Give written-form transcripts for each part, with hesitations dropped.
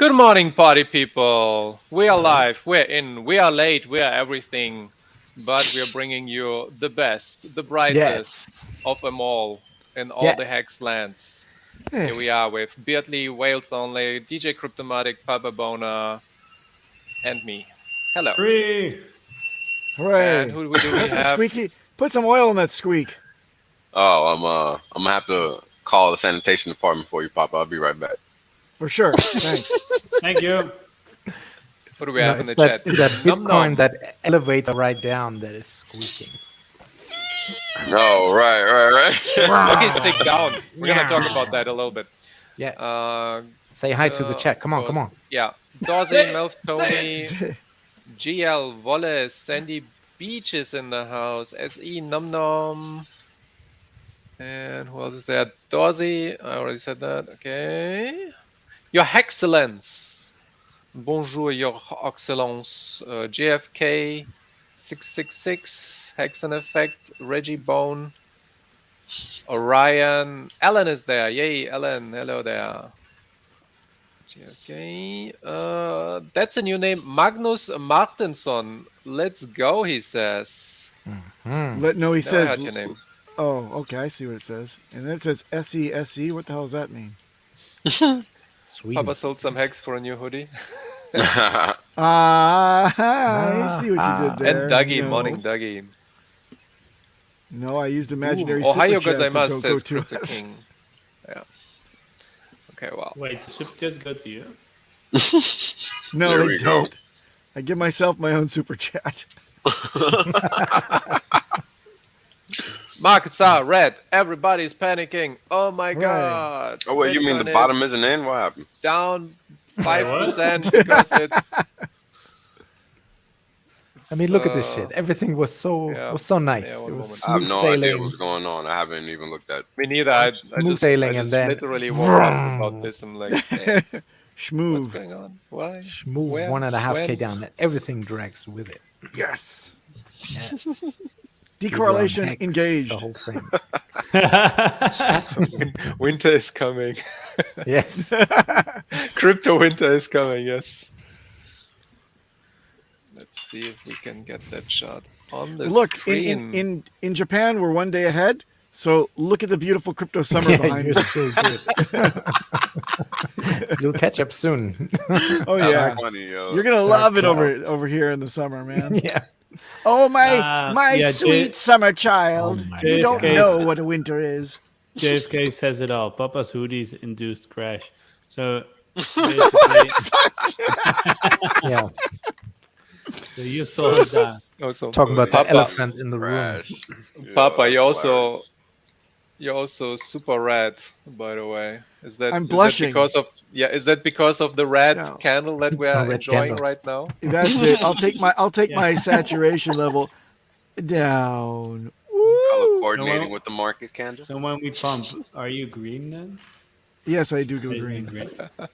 Good morning, party people. We are live, we're in, we are late, we are everything, but we are bringing you the best, the brightest of them all in all the hex lands. Here we are with Beardly, Wales Only, DJ Cryptomatic, Papa Bona, and me. Hello. Hooray! And who do we have? Squeaky. Put some oil in that squeak. Oh, I'm gonna have to call the sanitation department for you, Papa. I'll be right back. For sure. Thanks. Thank you. What do we have in the that, chat? It's that Bitcoin, that elevator right down that is squeaking. Oh, right. Okay, stick down. We're gonna talk about that a little bit. Yeah. Say hi to the chat. Come on. Yeah. Dorsey, Melf, Tony, GL, Wallace, Sandy Beach is in the house. SE, Num Num. And who else is there? Dorsey, I already said that. Okay. Your Hexcellence. Bonjour, Your Excellence. JFK, 666, Hexen Effect, Reggie Bone, Orion. Alan is there. Yay, Alan. Hello there. Okay, that's a new name. Magnus Martinsson. Let's go, he says. He says. I heard your name. Oh, okay. I see what it says. And then it says SESE. What the hell does that mean? Sweet. Papa sold some hex for a new hoodie. I see what you did there. And Dougie, morning Dougie. No, I used imaginary Ohio super chat gozaimasu, to says go Crypto to us. King. Yeah. Okay, well. Wait, the super chats go to you? No, There they we go. don't. I give myself my own super chat. Markets are red. Everybody's panicking. Oh my god. Oh, wait, you mean the Bitcoin bottom is isn't in? What happened? down 5% because it's. I mean, look at this shit. Everything was so nice. Yeah, it one was moment. I have smooth no sailing. idea what's going on. I haven't even looked at. Me neither. I Smooth just sailing and then literally woke up about this. I'm like, hey, what's Schmoove. going on? Why? Move Where? 1.5K When? down, and everything drags with it. Yes. Yes. Decorrelation Hex, engaged. The whole thing. Winter is coming. Yes. Crypto winter is coming. Yes. Let's see if we can get that shot on the Look, screen. in Japan, we're one day ahead. So look at the beautiful crypto summer Yeah, behind you're us. so good. You'll catch up soon. Oh yeah, That's funny, yo. you're gonna love it clouds. over here in the summer, man. Yeah. Oh my yeah, sweet summer child! Oh, my You don't JFK know what a winter is. JFK says it all. Papa's hoodies induced crash. So basically, Yeah. so you saw that. Also, Talking about the Papa, elephant in the room. Crash. Yeah, Papa, that's hilarious. you're also super red, by the way. Is that I'm is blushing. That because of is that because of the red No. candle that we The are red enjoying candle. right now? That's it. I'll take my saturation level down. Color Woo! coordinating Hello? with the market candle. So when we pump, are you green then? Yes, I do go Basically green.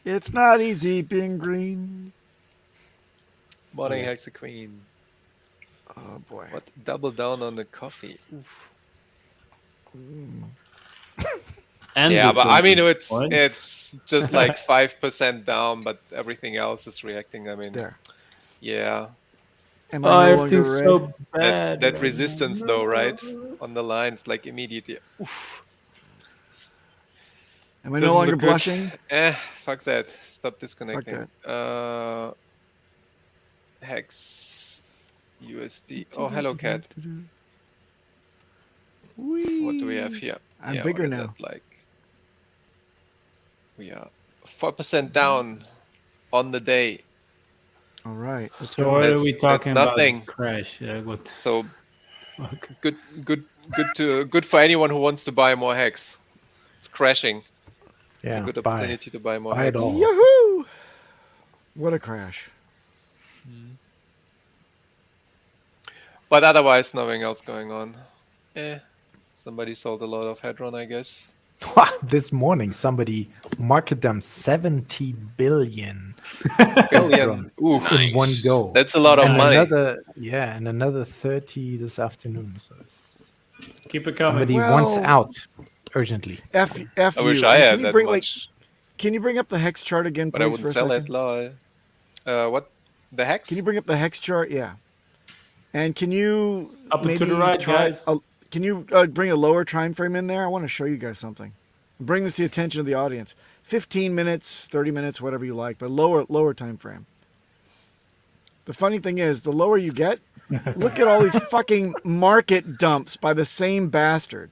It's not easy being green. Morning, Hexa Queen. Oh boy. What? Double down on the coffee. Oof. And Yeah, the but I mean Bitcoin. it's just like 5% down, but everything else is reacting. I mean, There. yeah, Am Oh, I no longer everything's red? so bad. that right resistance now. though, right? On the lines, like immediately. Oof. Am I Doesn't no longer look good. blushing? Fuck that. Stop disconnecting. Hex USD. Oh, hello, cat. What do we have here? I'm Yeah, bigger what is now. that like? We are 4% down on the day. All right. So what are we That's talking about? nothing. Crash. What? So Fuck. good for anyone who wants to buy more hex. It's crashing. It's Yeah. a good Buy it. opportunity to buy more Buy it hex. all. Yahoo! What a crash. But otherwise, nothing else going on. Somebody sold a lot of Hedron, I guess. This morning, somebody marketed them 70 billion Billion. Ooh, in one go. that's a lot of and money. another 30 this afternoon. So it's Keep it coming. somebody Well- wants out urgently. F I you. wish I And had can you that bring much. Can you bring up the hex chart again, But I please, for wouldn't a sell second? it, lol. What? The hex? Can you bring up the hex chart? Yeah. And can you Up and to maybe the right, try? guys. Can you bring a lower time frame in there? I want to show you guys something. Bring this to the attention of the audience. 15 minutes, 30 minutes, whatever you like, but lower time frame. The funny thing is, the lower you get, look at all these fucking market dumps by the same bastard.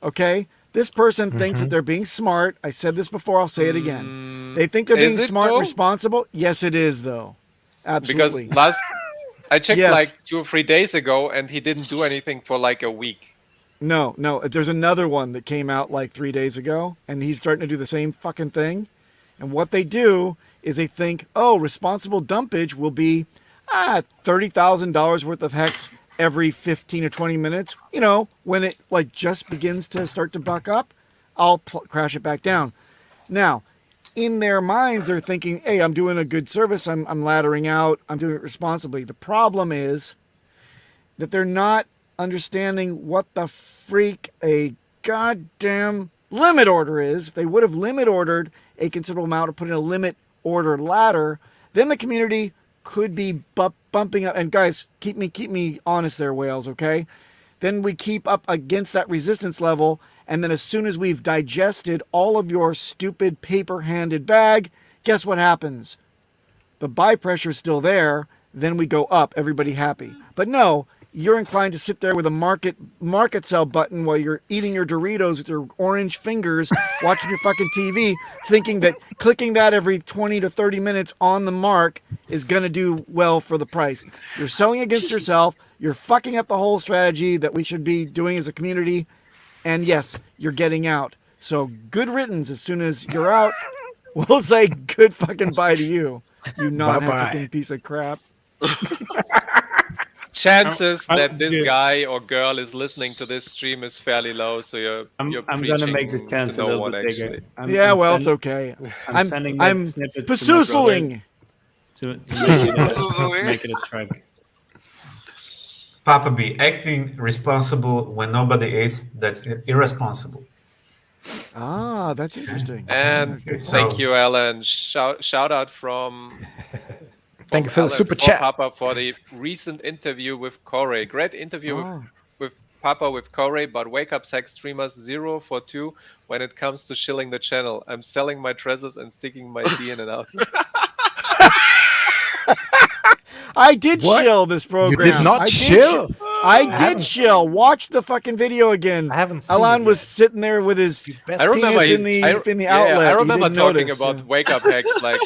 Okay? This person thinks that they're being smart. I said this before, I'll say it again. They think they're being Is it, smart and though? responsible. Yes, it is, though. Absolutely. Because I checked Yes. like 2 or 3 days ago, and he didn't do anything for like a week. No. There's another one that came out like 3 days ago, and he's starting to do the same fucking thing. And what they do is they think, oh, responsible dumpage will be $30,000 worth of hex every 15 or 20 minutes. You know, when it like just begins to start to buck up, I'll crash it back down. Now, in their minds, they're thinking, hey, I'm doing a good service. I'm laddering out. I'm doing it responsibly. The problem is that they're not understanding what the freak a goddamn limit order is. If they would have limit ordered a considerable amount or put in a limit order ladder, then the community could be bumping up. And guys, keep me honest there, whales, okay? Then we keep up against that resistance level, and then as soon as we've digested all of your stupid paper-handed bag, guess what happens? The buy pressure is still there, then we go up, everybody happy. But no, you're inclined to sit there with a market sell button while you're eating your Doritos with your orange fingers, watching your fucking TV, thinking that clicking that every 20 to 30 minutes on the mark is going to do well for the price. You're selling against yourself. You're fucking up the whole strategy that we should be doing as a community. And yes, you're getting out. So good riddance as soon as you're out. We'll say good fucking bye to you, you non-Hexican piece of crap. Chances that this dude. guy or girl is listening to this stream is fairly low, so you're I'm preaching gonna make the chance to a no little one, bit bigger. actually. It's okay. I'm sending I'm that snippet pursuing. to make it a track. Papa B, acting responsible when nobody is, that's irresponsible. Ah, that's interesting. And Okay, so- thank you, Alan. Shout out from Thank you for the Alan super for chat. Papa for the recent interview with Corey. Great interview Oh. with Papa with Corey, but wake up sex streamers 0 for 2 when it comes to shilling the channel. I'm selling my treasures and sticking my D in and out. I did What? shill this program. You did not shill? I did haven't- shill. Watch the fucking video again. I haven't seen Alan it was yet. sitting there with his I remember penis he- in the I outlet. I You remember didn't talking notice, about yeah. wake up hacks, like,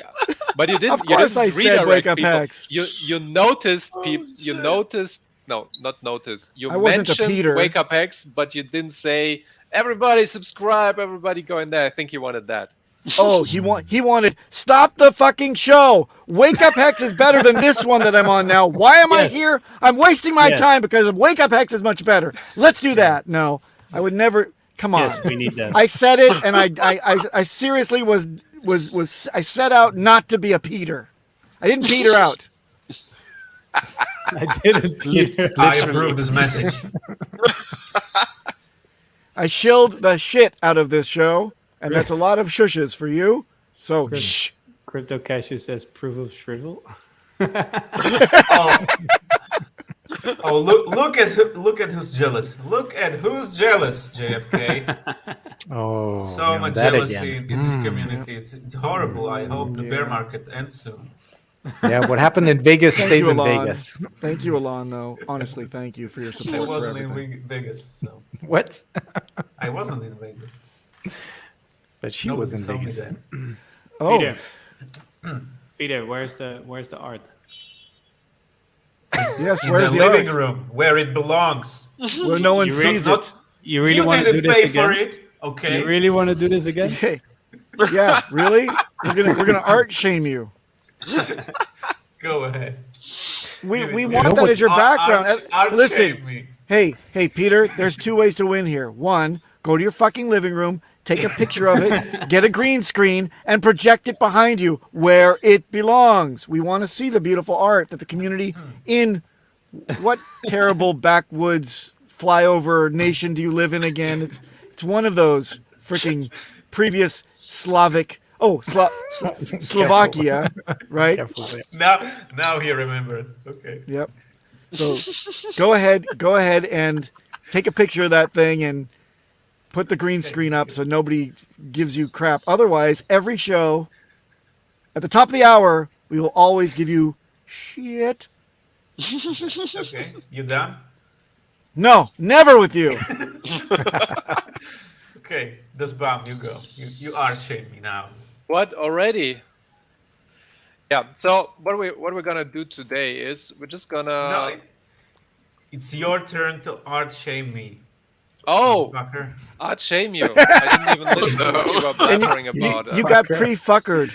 but you didn't. Of course you I didn't said redirect wake up people. hacks. You noticed people. You noticed. No, not noticed. You I wasn't a mentioned Peter. wake up hacks, but you didn't say everybody subscribe. Everybody go in there. I think you wanted that. Oh, he wanted stop the fucking show. Wake Up Hex is better than this one that I'm on now. Why am I Yes. here? I'm wasting my Yes. time because Wake Up Hex is much better. Let's do that. No, I would never. Come on. Yes, we need that. I said it, and I seriously was I set out not to be a Peter. I didn't peter out. I didn't. Peter. I approve this message. I shilled the shit out of this show, and that's a lot of shushes for you. So shh. Crypto Cashew says proof of shrivel. Oh, look at who's jealous. Look at who's jealous, JFK. Oh, So yeah, much that jealousy again. in this community. It's horrible. I hope the bear market ends soon. Yeah, what happened in Vegas Thank stays you, in Alon. Vegas. Thank you, Alon. Though honestly, thank you for your I support for wasn't everything. in Vegas, so What? I wasn't in Vegas. But she Nobody was in saw me Vegas. there. Oh, Peter. Peter, where's the art? yes. In Where's the the living art? room where it belongs. Where no one You really sees Not, it. You really you want to do didn't this pay again? for it, okay? You really want to do this again? Hey, yeah, really? We're gonna art shame you. Go ahead. We You want know that what- as your background. Listen, shame me. hey, Peter. There's two ways to win here. One, go to your fucking living room, take a picture of it, get a green screen, and project it behind you where it belongs. We want to see the beautiful art that the community in what terrible backwoods flyover nation do you live in again? It's one of those freaking previous Slavic. Oh, Slovakia, right? Careful there. Now he remembered. Okay. Yep. So go ahead and take a picture of that thing and put the green screen up so nobody gives you crap. Otherwise, every show at the top of the hour, we will always give you shit. Okay. You done? No, never with you. Okay. This bomb, you go. You are shaming me now. What already? Yeah. So what we're gonna do today is we're just gonna. No, it's your turn to art shame me. Oh, Fucker. I'd shame you. I didn't even listen to what you were blabbering about. You got pre-fuckered.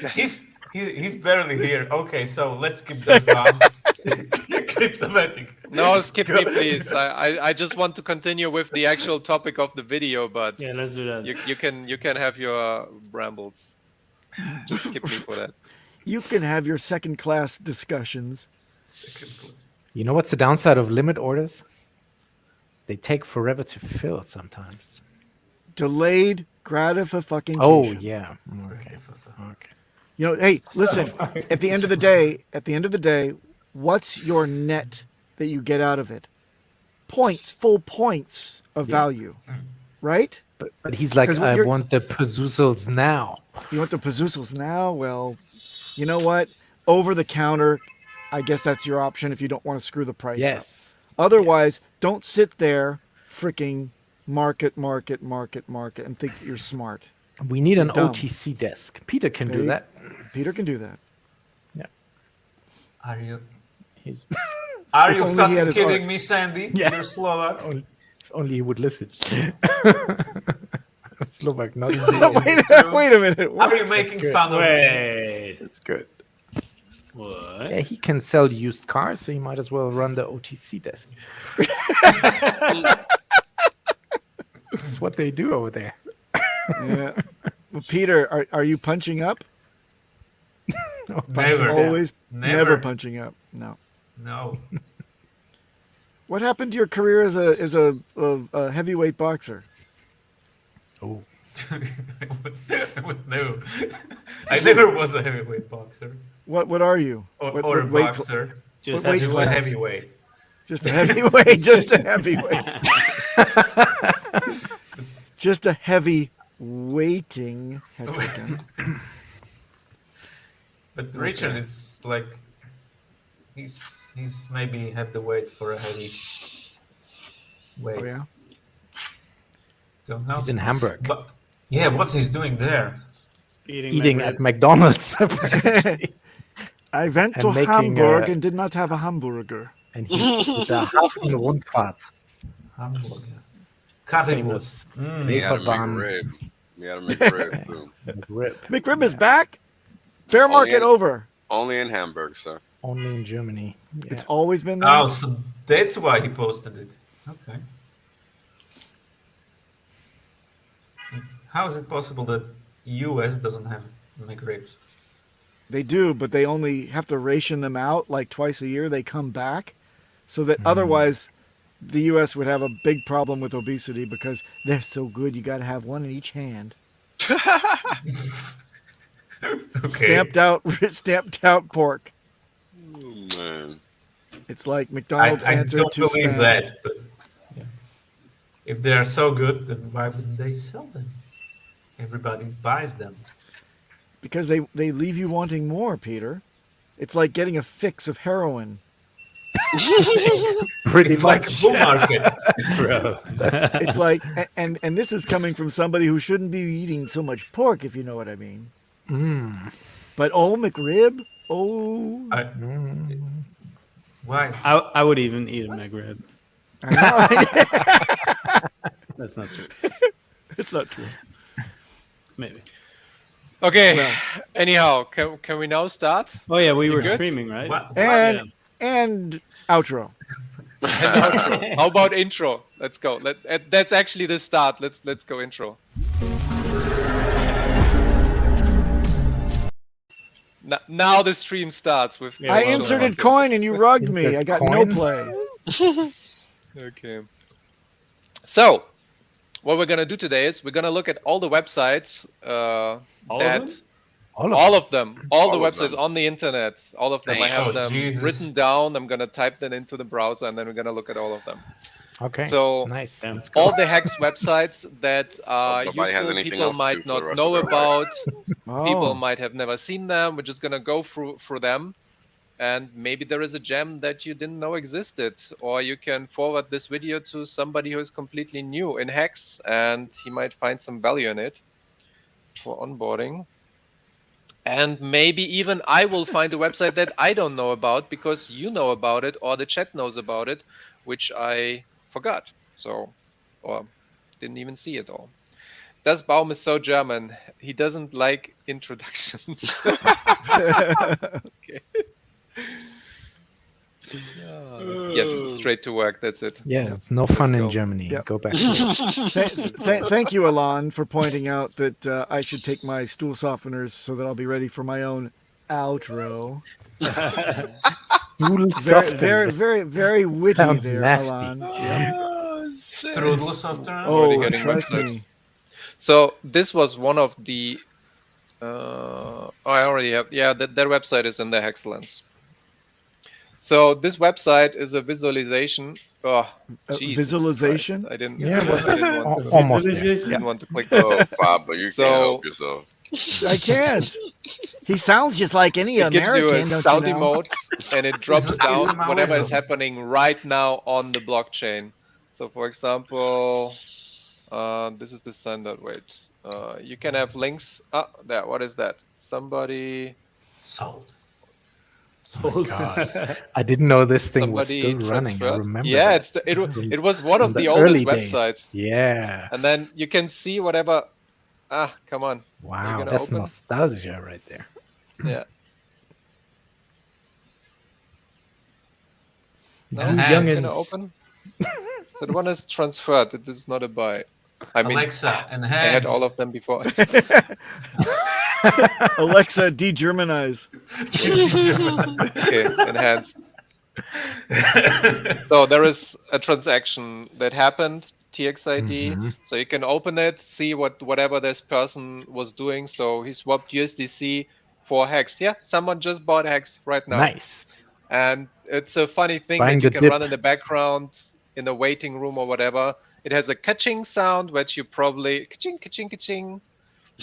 He's barely here. Okay, so let's skip this bomb. Cryptomatic. No, skip me, please. I just want to continue with the actual topic of the video, but Yeah, let's do that. you can have your brambles. Just skip me for that. You can have your second-class discussions. You know what's the downside of limit orders? They take forever to fill sometimes. Delayed gratification. Oh yeah. Okay. Okay. You know, hey, listen. At the end of the day, what's your net that you get out of it? Points, full points of value, right? But he's like, 'Cause I want the Pazuzels now. You want the Pazuzels now? Well, you know what? Over the counter, I guess that's your option if you don't want to screw the price up. Yes. Otherwise, don't sit there freaking market and think that you're smart. We need an Dumb. OTC desk. Peter can There do you- that. Peter can do that. Are you He's Are If you only he fucking had his kidding art. me, Sandy? Yeah. You're Slovak. if only he would listen. Slovak, not Wait a minute. Are you making fun of me? Wait. That's good. What? Yeah, he can sell used cars, so he might as well run the OTC desk. That's what they do over there. Yeah. Well, Peter, are you punching up? Never. Always never Never. punching up. No. No. What happened to your career as a heavyweight boxer? Oh, I never was a heavyweight boxer What are you? or, What- or a what weight boxer. Just What weight Just a class? heavyweight. Just a heavyweight. Just a heavyweight. Just a heavy weighting Hexican. But Richard, it's like he's maybe have the weight for a heavy weight. Oh yeah. Don't know. he's in Hamburg, But yeah, what's he's doing there? eating at McDonald's. I went And to making, Hamburg and did not have a hamburger. and he's a halving Rundfahrt. Hamburger. Currywurst. Famous You gotta make a Reeperbahn rib. You gotta make a rib too. rib. McRib is back. Bear market in- over. Only in Hamburg, sir. Only in Germany. Yeah. It's always been there. Oh, so that's why he posted it. Okay. How is it possible that US doesn't have McRibs? They do, but they only have to ration them out like twice a year. They come back, so that otherwise, the U.S. would have a big problem with obesity because they're so good. You got to have one in each hand. Okay. Stamped out pork. Oh, man. It's like McDonald's I answer don't to believe spam. that. But yeah. If they are so good, then why wouldn't they sell them? Everybody buys them. Because they leave you wanting more, Peter. It's like getting a fix of heroin. Pretty It's like a bull market. bro. It's like, and this is coming from somebody who shouldn't be eating so much pork, if you know what I mean. But oh, McRib, oh, Why? I would even eat a McRib. I know. That's not true. It's not true. Maybe. Okay. Well. Anyhow, can we now start? Oh yeah, we were good? streaming, right? What? And outro. How about intro? Let's go. That's actually the start. Let's go intro. Now the stream starts with. Yeah, I well, inserted coin and you rugged me. I got no coin? play. Okay. So, what we're gonna do today is we're gonna look at all the websites All that of them? all of them, all the All of websites them. on the internet, all of them. I Damn. have Oh, them Jesus. written down. I'm gonna type them into the browser, and then we're gonna look at all of them. Okay. So nice. Yeah. Let's go. all the HEX websites that are nobody has useful, anything people else to do might for the not rest of know their life. about. People Oh, might have never seen them. We're just gonna go through them, and maybe there is a gem that you didn't know existed, or you can forward this video to somebody who is completely new in HEX, and he might find some value in it for onboarding. And maybe even I will find a website that I don't know about because you know about it or the chat knows about it, which I forgot. So, or didn't even see it all. Das Baum is so German. He doesn't like introductions. Okay. Yes, straight to work. That's it. Yeah, it's no fun go. in Germany. Yep. Go back. Thank you, Alon, for pointing out that I should take my stool softeners so that I'll be ready for my own outro. Very witty Sounds there, nasty. Alon. Strudels of turn. Already Oh, getting trust websites. me. So this was one of the. I already have. Yeah, their website is in the Hexicans. So this website is a visualization. Oh, Jesus Visualization? Christ. I didn't. Yeah, I didn't want to. Almost there. Didn't want to click. Oh, Papa, you So- can't help yourself. I can't. He sounds just like any It gives you American, a don't sound you know? emote, and it drops Is it down my whatever is whistle? happening right now on the blockchain. So, for example, this is the standard. Wait, you can have links. Ah, there. What is that? Somebody. Sold. I didn't know this thing was Somebody still running. I transferred. remember. Yeah, that. it was one From of the early oldest days. websites, Yeah. and then you can see whatever. Ah, come on. Wow, gonna that's open? nostalgia right there. Yeah. No, And I'm hands. gonna open. So the one is transferred. It is not a buy. I mean, Alexa, I enhance. had all of them before. Alexa, de-Germanize. Okay, enhanced. So there is a transaction that happened, TXID. Mhm. So you can open it, see whatever this person was doing. So he swapped USDC for HEX. Yeah, someone just bought HEX right now. Nice. And it's a funny thing Buying that you the can dip. run in the background in a waiting room or whatever. It has a ka-ching sound, which you probably ka-ching, ka-ching, ka-ching,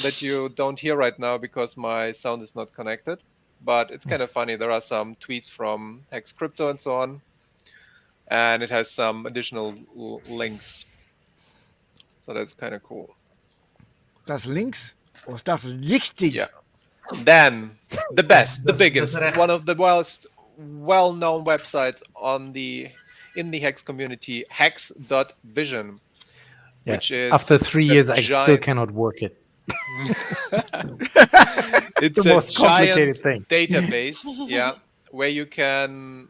that you don't hear right now because my sound is not connected. But it's kind of funny. There are some tweets from Hex Crypto and so on, and it has some additional links. So that's kind of cool. Das links? Or das richtig? Yeah. Then the best, the Das biggest, rechts. one of the well-known websites in the Hex community, hex.vision, Yes. which is After 3 a years, I still giant- cannot work it. It's The a most complicated giant thing. database, yeah, where you can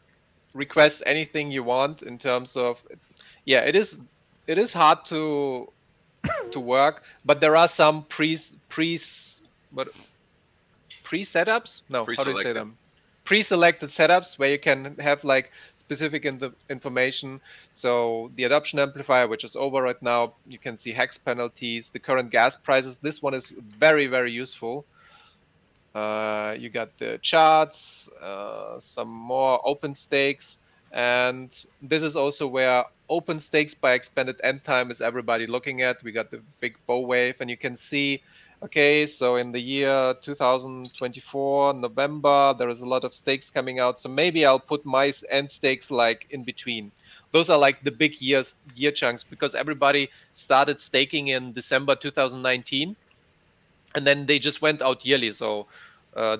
request anything you want in terms of, yeah, it is hard to work, but there are some pre-setups. No, how do you say Pre-selected. them? Pre-selected setups where you can have like specific information. So the adoption amplifier, which is over right now, you can see hex penalties, the current gas prices. This one is very, very useful. You got the charts, some more open stakes, and this is also where open stakes by expanded end time is everybody looking at. We got the big bow wave, and you can see, okay, so in the year 2024, November, there is a lot of stakes coming out. So maybe I'll put my end stakes like in between. Those are like the big year chunks because everybody started staking in December 2019, and then they just went out yearly. So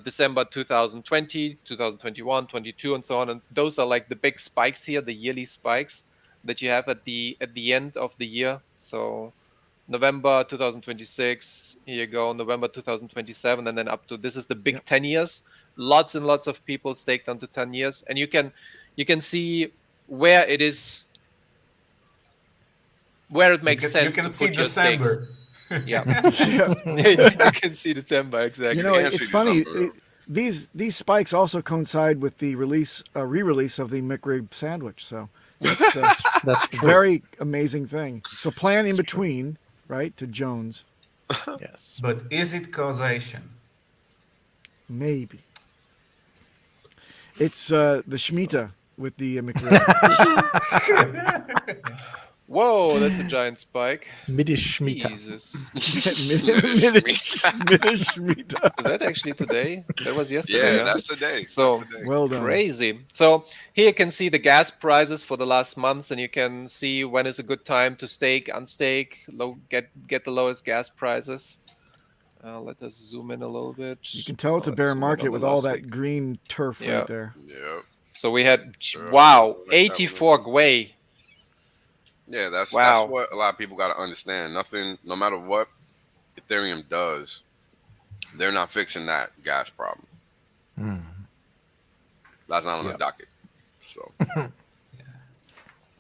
December 2020, 2021, 22, and so on. And those are like the big spikes here, the yearly spikes that you have at the end of the year. So November 2026, here you go, November 2027, and then up to, this is the big 10 years. Lots and lots of people staked onto 10 years. And you can see where it is, where it makes sense You can to see put your stakes. December. Yeah. Yeah. You can see December, exactly. You know, Yeah, it's see funny. December. These spikes also coincide with the re-release of the McRib sandwich. So It's That's a true. very amazing thing. So plan in between, right, to Jones. Yes. But is it causation? Maybe. It's the Shemitah with the McRib. Whoa, that's a giant spike. Midi-Schmita. Jesus. Minish Shemitah. Is that actually today? That was yesterday. Yeah, huh? that's today. So- That's today. Well done. Crazy. So here you can see the gas prices for the last months, and you can see when is a good time to stake, unstake, get the lowest gas prices. Let us zoom in a little bit. You can tell it's a Let's bear zoom in market on the with all last that week. green turf Yeah. right there. Yep. So we had Sure. wow, Like that 84 gwei. Yeah, that's Wow. what a lot of people got to understand. Nothing, no matter what Ethereum does, they're not fixing that gas problem. Mm. That's not on Yeah. the docket. So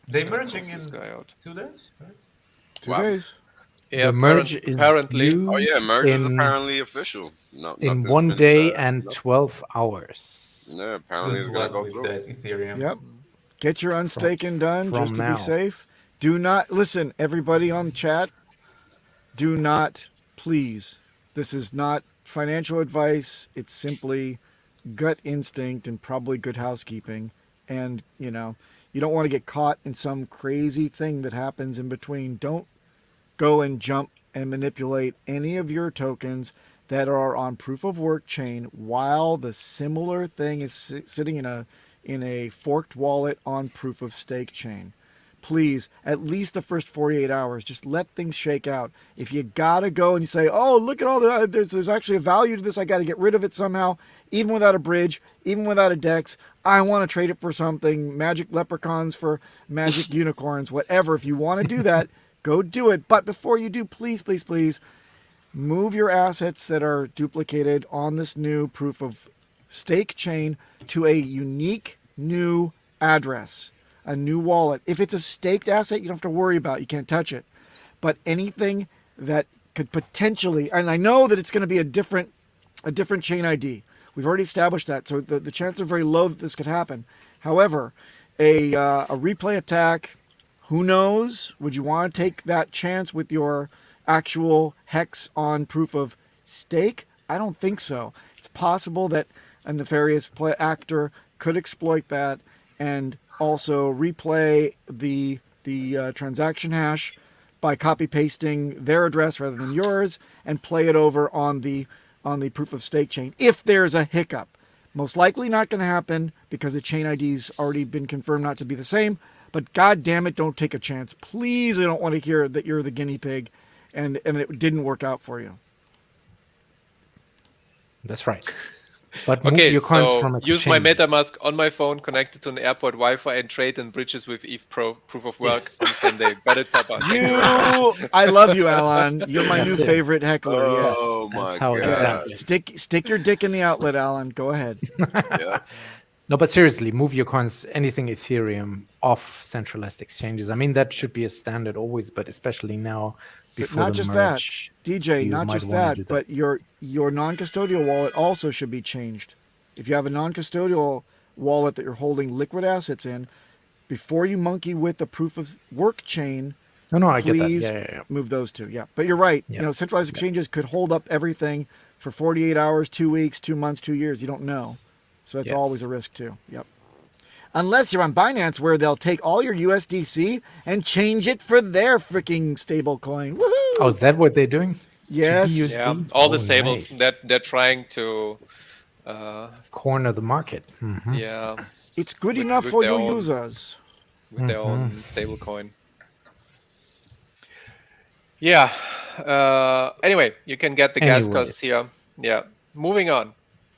They Gonna merging close in this guy out. 2 days, right? 2 Wow. days. Yeah, The merge is apparently. due oh yeah, merge is in, apparently official. No, in nothing's 1 been day said, and nothing. 12 hours. Yeah, apparently it's Good gonna luck go with through. that Ethereum. Yep. Get your unstaking done from just to be now. safe. Do not listen, everybody on chat. Do not, please. This is not financial advice. It's simply gut instinct and probably good housekeeping. And, you don't want to get caught in some crazy thing that happens in between. Don't go and jump and manipulate any of your tokens that are on proof of work chain while the similar thing is sitting in a forked wallet on proof of stake chain. Please, at least the first 48 hours, just let things shake out. If you gotta go and you say, oh, look at all the, there's actually a value to this, I gotta get rid of it somehow, even without a bridge, even without a DEX, I want to trade it for something, magic leprechauns for magic unicorns, whatever. If you want to do that, go do it. But before you do, please, please, please, move your assets that are duplicated on this new proof of stake chain to a unique new address, a new wallet. If it's a staked asset, you don't have to worry about it. You can't touch it. But anything that could potentially, and I know that it's going to be a different chain ID. We've already established that, so the chances are very low that this could happen. However, a replay attack, who knows? Would you want to take that chance with your actual hex on proof of stake? I don't think so. It's possible that a nefarious actor could exploit that and also replay the transaction hash by copy pasting their address rather than yours and play it over on the proof of stake chain if there's a hiccup. Most likely not going to happen because the chain ID's already been confirmed not to be the same. But God damn it, don't take a chance. Please, I don't want to hear that you're the guinea pig and it didn't work out for you. That's right. But move Okay, your coins so from use my exchanges. MetaMask on my phone connected to an airport Wi-Fi and trade in bridges with ETH Pro proof of work Yes. on Sunday. Got it, Papa. Thank you very much. I love you, Alan. You're my That's new it. favorite heckler. Oh my That's how it god. is. Stick your dick in the outlet, Alan. Go ahead. Yeah. No, but seriously, move your coins, anything Ethereum, off centralized exchanges. I mean, that should be a standard always, but especially now But before not the just merge. that, DJ. you Not might just wanna do that, but your non-custodial wallet also should be changed. If you have a non-custodial wallet that you're holding liquid assets in, before you monkey with the proof of work chain, No, I get that. please Yeah. move those two. Yeah, but you're right. Yeah. Centralized exchanges could hold up everything for 48 hours, 2 weeks, 2 months, 2 years. You don't know, so it's Yes. always a risk too. Yep. Unless you're on Binance, where they'll take all your USDC and change it for their freaking stablecoin. Woohoo! Oh, is that what they're doing? Yes. BUSD? Yeah, all the Oh, stables nice. that they're trying to, Corner the market. Mhm. yeah, It's good With- enough with for their you own- users. with their own stablecoin. Yeah. Anyway, you can get the gas Anyway. costs here. Yeah. Moving on.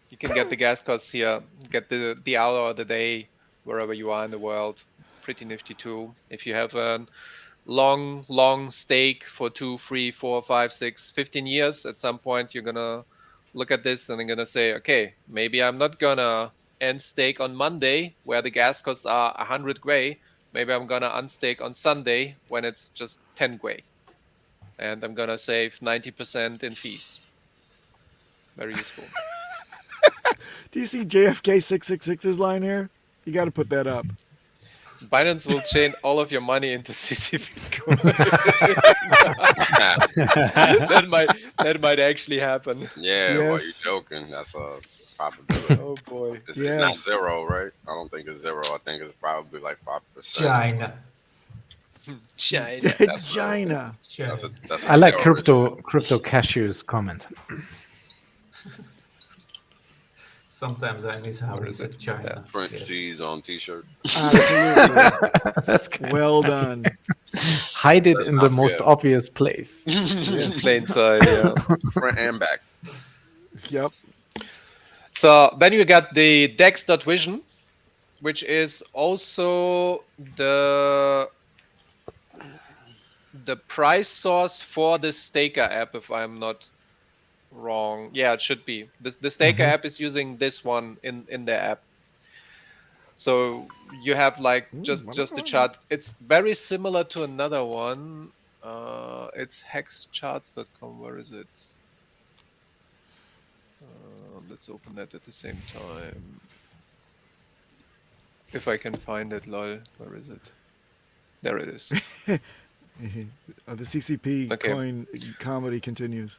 You can get the gas costs here. Get the hour or the day wherever you are in the world. Pretty nifty too. If you have a long stake for 2, 3, 4, 5, 6, 15 years, at some point you're gonna look at this and you're gonna say, okay, maybe I'm not gonna end stake on Monday where the gas costs are 100 gwei. Maybe I'm gonna unstake on Sunday when it's just 10 gwei. And I'm gonna save 90% in fees. Very useful. Do you see JFK 666's line here? You got to put that up. Binance will chain all of your money into CCP coin. that might actually happen. Yeah, well, you're Yes. joking. That's a probability. Oh boy. It's not Yes. 0, right? I don't think it's 0. I think it's probably like 5%. China. China. That's China. That's a I like terrorist. crypto cashew's comment. Sometimes I miss how Where he is said it? China. Print Yes. C's on T-shirt. Absolutely. That's kind Well done. Hide it Let's in the not most forget. obvious place. Plain side, yeah. Front and back. Yep. So then you got the dex.vision, which is also the price source for the staker app, if I'm not wrong. Yeah, it should be. The staker app is using this one in their app. So you have like just the chart. It's very similar to another one. It's hexcharts.com. Where is it? Let's open that at the same time. If I can find it, lol. Where is it? There it is. The CCP Okay. coin comedy continues.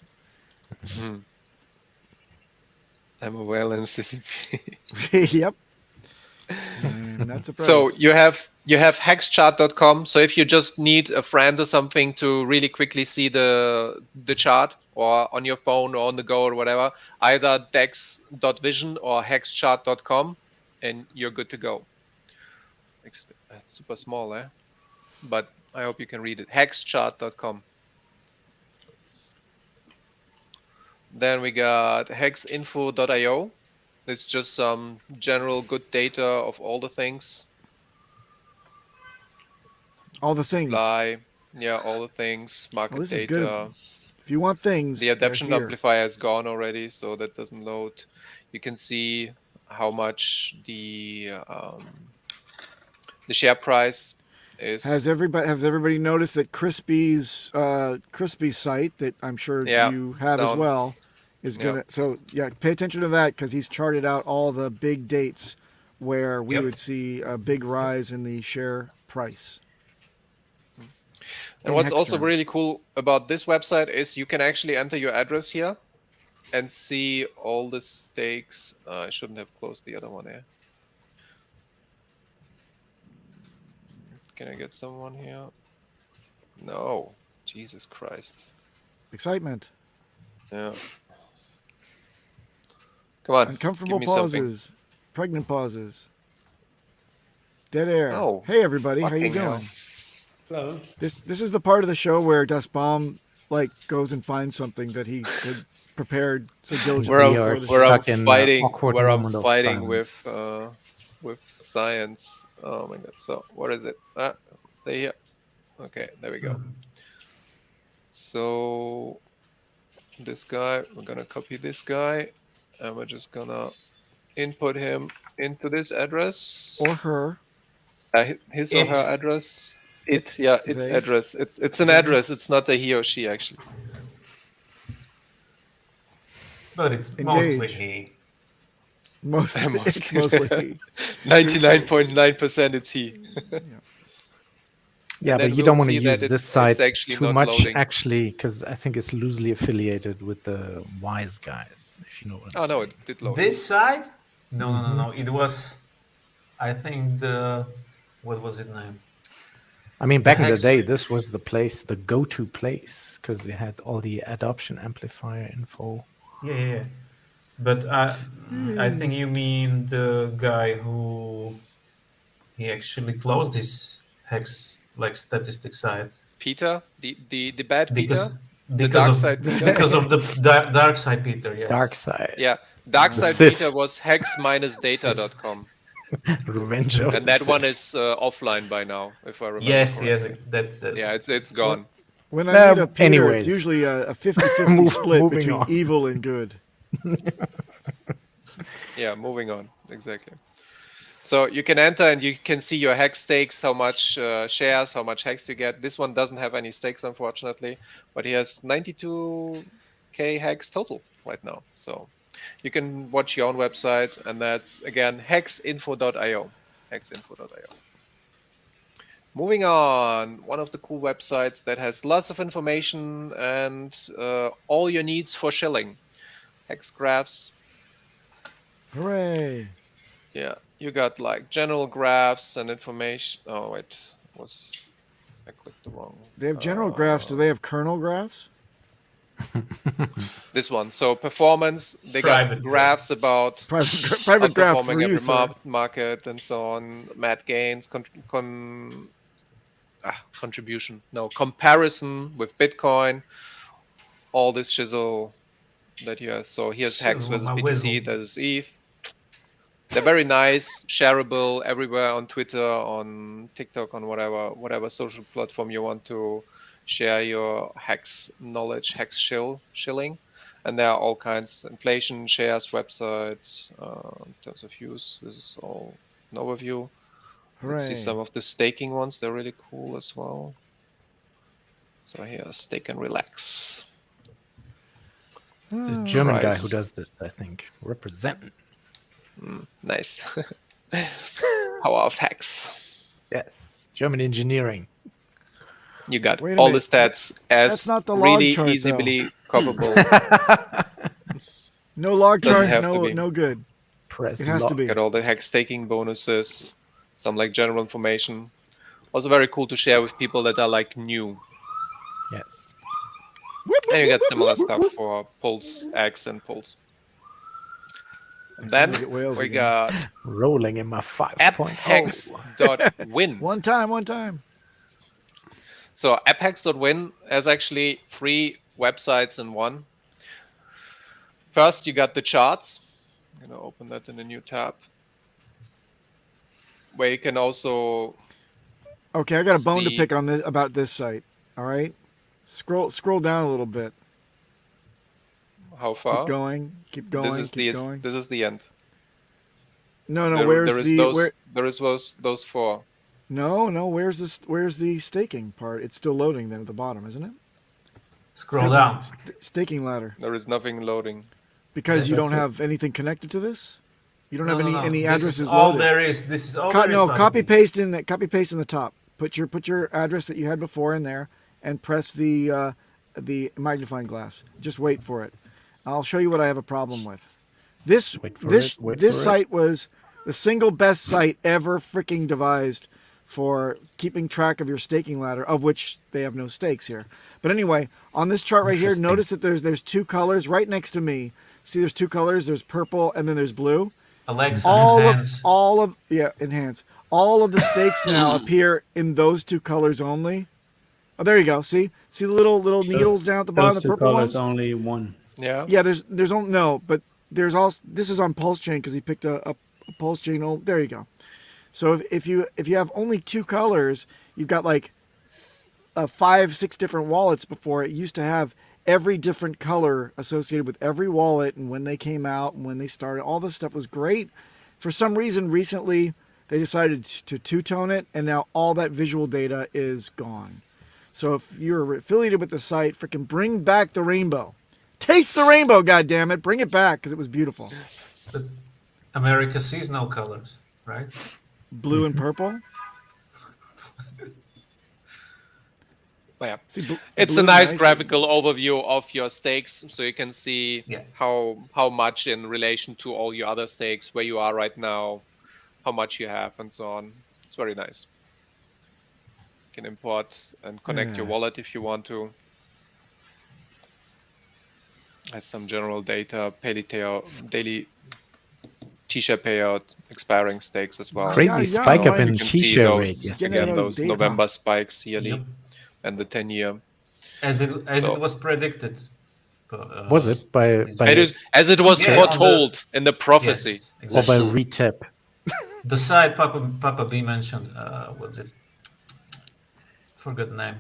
I'm a whale in CCP. Yep. I'm not surprised. So you have hexchart.com. So if you just need a friend or something to really quickly see the chart, or on your phone or on the go or whatever, either dex.vision or hexchart.com, and you're good to go. It's super small, eh? But I hope you can read it. Hexchart.com. Then we got hexinfo.io. It's just some general good data of all the things. all the things. Supply, yeah, all the things, market Well, this is data. good. If you want things, The they're adaption here. amplifier is gone already, so that doesn't load. You can see how much the share price is. Has everybody noticed that Crispy's site that I'm sure Yeah, you have as down. well is Yeah. gonna pay attention to that because he's charted out all the big dates where we Yep. would see a big rise in the share price. And in what's hex also terms. really cool about this website is you can actually enter your address here and see all the stakes. I shouldn't have closed the other one here. Can I get someone here? No. Jesus Christ. Excitement, Yeah. Come on. uncomfortable give me something. pauses, pregnant pauses, dead air. Oh, Hey everybody, how you fucking hell. doing? Hello. This is the part of the show where Dust Bomb like goes and finds something that he had prepared so diligently We We're are out, before the we're show. out stuck in fighting. awkward We're out moment of fighting silence. with science. Oh my god. So what is it? Stay here. Okay, there we go. So this guy, we're gonna copy this guy, and we're just gonna input him into this address. Or her. His or It. her address. Its They. address. It's an address. It's not a he or she actually. But it's Engage. mostly he. Mostly, it's mostly 99.9% it's he. Yeah, then but you we'll don't want to see that use it's this site actually too not much, loading. actually, because I think it's loosely affiliated with the wise guys, if you know what I'm Oh no, saying. it did load. This side? No. It was, I think what was it name? I mean, back in the Hex- day, this was the place, the go-to place, because they had all the adoption amplifier info. Yeah. But I think you mean the guy who he actually closed his hex like statistic site Peter, the bad because Peter, dark of side Peter? because of the dark side Peter. Yes. Dark side. Yeah, dark The side Sith. Peter was hex-data.com, Revenge of and the that one Sith. is offline by now, if I remember. Yes. correctly. That's the. Yeah, it's gone. When I meet a Peter, anyways. it's usually a 50-50 split moving between on. evil and good. Yeah, moving on. Exactly. So you can enter and you can see your hex stakes, how much shares, how much hex you get. This one doesn't have any stakes, unfortunately, but he has 92k hex total right now. So you can watch your own website, and that's again hexinfo.io. Hexinfo.io. Moving on, one of the cool websites that has lots of information and all your needs for shilling. Hex graphs. Hooray! Yeah, you got like general graphs and information. Oh wait, I clicked the wrong. They have general graphs. Do they have kernel graphs? This one. So performance, they Private got graphs about Private graph outperforming for you, every sir. market and so on. Mad gains, contribution. No, comparison with Bitcoin. All this shizzle that you have. So here's Hex Shizzle, versus my BTC. whizzle. That is ETH. They're very nice, shareable everywhere on Twitter, on TikTok, on whatever social platform you want to share your Hex knowledge, Hex shilling. And there are all kinds, inflation, shares, websites, in terms of use. This is all an overview. Let's see Hooray. some of the staking ones. They're really cool as well. So here, stake and relax. It's a German guy Price. who does this, I think. Represent. Nice. Power of Hex. Yes. German engineering. You got Wait a all the minute. stats as That's not the log really chart, easily copyable. No log Doesn't chart, have to no be. no good. Press It has to lock. be. Got all the Hex staking bonuses, some like general information. Also very cool to share with people that are like new. Yes. And you get similar stuff for Pulse X and Pulse. And then Look at whales we again. got Rolling in my 5.0. apphex.win. One time. So apphex.win has actually 3 websites in one. First, you got the charts. I'm gonna open that in a new tab, where you can also Okay, I got a bone to See- pick on this about this site. All right, scroll down a little bit. how far. Keep going. Keep going. This is keep going. this is the end. No, There- where's there is the those, where? There is those 4. No, where's this? Where's the staking part? It's still loading then at the bottom, isn't it? Scroll down. Staking ladder. There is nothing loading. Because Yeah, you don't that's it. have anything connected to this. You don't have No, any no, no. any This addresses is all loaded. there is. This is all there is. No, Pablo. copy paste in the top. Put your address that you had before in there, and press the magnifying glass. Just wait for it. I'll show you what I have a problem with. This Wait for it. site was the single best site ever freaking devised for keeping track of your staking ladder, of which they have no stakes here. But anyway, on this chart right here, Interesting. notice that there's 2 colors right next to me. See, there's 2 colors. There's purple and then there's blue. Alexa, Enhance. enhance. All of the stakes now appear in those 2 colors only. Oh, there you go. See the little needles down at the bottom, Those the 2 purple colors ones. only one. Yeah. Yeah, there's only no, but there's also this is on Pulse Chain because he picked a Pulse Chain. Oh, there you go. So if you have only 2 colors, you've got like 5-6 different wallets. Before it used to have every different color associated with every wallet and when they came out and when they started. All this stuff was great. For some reason, recently they decided to two-tone it, and now all that visual data is gone. So if you're affiliated with the site, freaking bring back the rainbow. Taste the rainbow, goddammit. Bring it back because it was beautiful. But America sees no colors, right? Blue and purple. Yeah. See, It's blue a nice but- graphical overview of your stakes, so you can see Yeah. how much in relation to all your other stakes, where you are right now, how much you have, and so on. It's very nice. You can import and connect your Yeah. wallet if you want to. Has some general data, daily t-share payout, expiring stakes as well. Crazy Yeah, spike yeah, up you in can see t-shirt those- rate yesterday. Getting Again, those data. November spikes yearly Yep. and the 10-year. As So- it was predicted. Was it by It is as it was Yeah, on the- foretold in the prophecy. Yes, or by exactly. retap? The site Papa B mentioned. What's it? Forgot the name.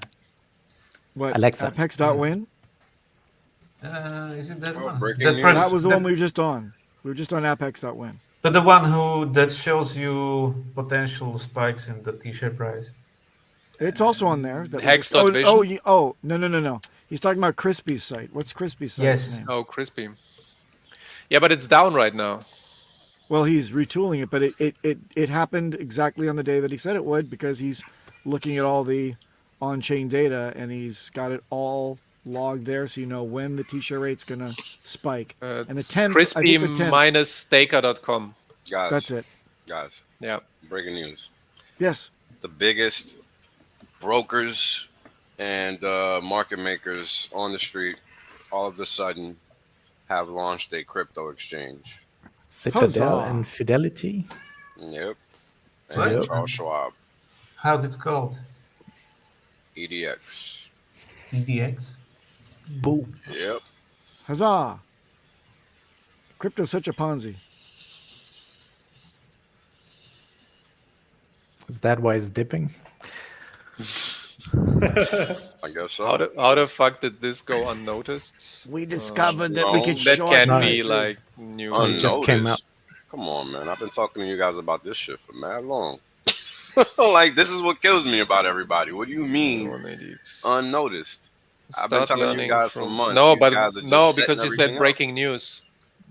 What? Alexa. Apex.win? Is it that Oh, one? breaking That news. pro- That was the that- one we were just on. We were just on Apex.win. But the one that shows you potential spikes in the t-shirt price. It's also on there. That we Hex just- dot vision? No. He's talking about Crispy's site. What's Crispy's site? Yes. name? Oh, crispy. Yeah, but it's down right now. Well, he's retooling it, but it happened exactly on the day that he said it would because he's looking at all the on-chain data, and he's got it all logged there, so you know when the t-share rate's gonna spike. And the 10th, I think the 10th. crispy-staker.com. Guys, That's it. Guys, Yeah. breaking news. Yes. The biggest brokers and market makers on the street all of a sudden have launched a crypto exchange. Citadel Huzzah. and Fidelity. Yep. And What? Charles Schwab. How's it called? EDX. EDX? Boom. Yep. Huzzah. Crypto's such a Ponzi. Is that why it's dipping? I guess so. How the fuck did this go unnoticed? We discovered that we no, could That short can't Nice. be history. like new. It just came Unnoticed. Come on, man. I've been talking to you guys about this shit for mad long. Like, this is what kills me about everybody. What do you mean unnoticed? I've been telling you guys for months. No, These but guys are just no, setting because you everything said up. breaking news.